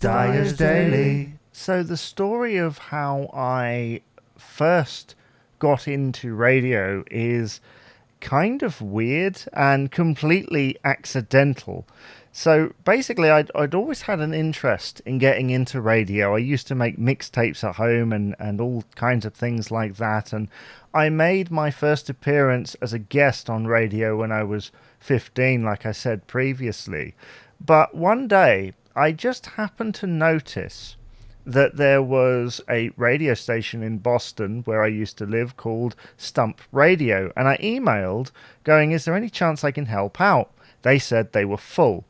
Dyer's Daily. So the story of how I first got into radio is kind of weird and completely accidental. So basically, I'd always had an interest in getting into radio. I used to make mixtapes at home and all kinds of things like that. And I made my first appearance as a guest on radio when I was 15, like I said previously. But one day, I just happened to notice that there was a radio station in Boston where I used to live called Stump Radio. And I emailed going, is there any chance I can help out? They said they were full.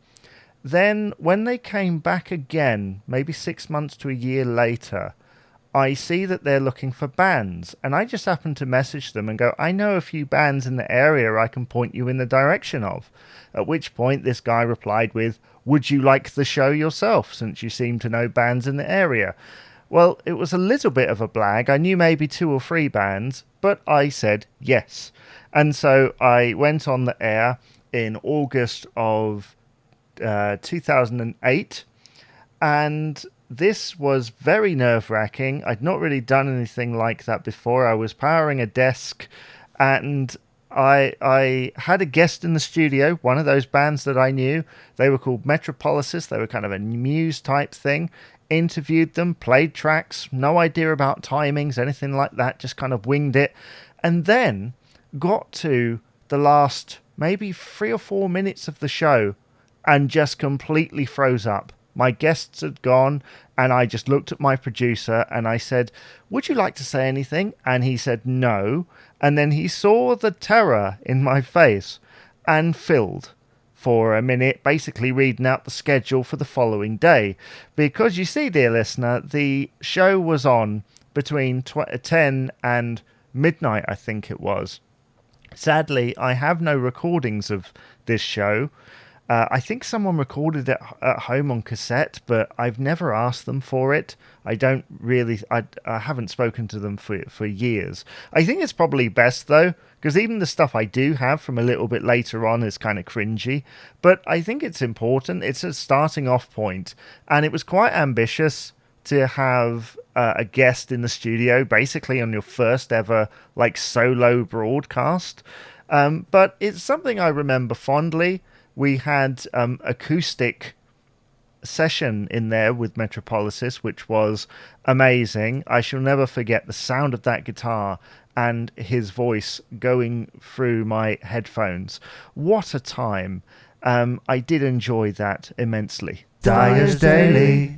Then, when they came back again, maybe 6 months to a year later, I see that they're looking for bands. And I just happened to message them and go, I know a few bands in the area I can point you in the direction of. At which point, this guy replied with, would you like the show yourself, since you seem to know bands in the area? Well, it was a little bit of a blag. I knew maybe 2 or 3 bands, but I said yes. And so I went on the air in August of 2008, and this was very nerve-wracking. I'd not really done anything like that before. I was powering a desk, and I had a guest in the studio, one of those bands that I knew. They were called Metropolises. They were kind of a muse type thing. Interviewed them, played tracks, no idea about timings, anything like that, just kind of winged it. And then got to the last maybe 3 or 4 minutes of the show and just completely froze up. My guests had gone, and I just looked at my producer and I said, would you like to say anything? And he said no. And then he saw the terror in my face and filled for a minute, basically reading out the schedule for the following day. Because you see, dear listener, the show was on between 10 and midnight, I think it was. Sadly, I have no recordings of this show. I think someone recorded it at home on cassette, but I've never asked them for it. I haven't spoken to them for years. I think it's probably best, though, because even the stuff I do have from a little bit later on is kind of cringy. But I think it's important. It's a starting off point, and it was quite ambitious to have a guest in the studio, basically on your first ever solo broadcast. But it's something I remember fondly. We had acoustic session in there with Metropolises, which was amazing. I shall never forget the sound of that guitar and his voice going through my headphones. What a time. I did enjoy that immensely. Dyer's Daily.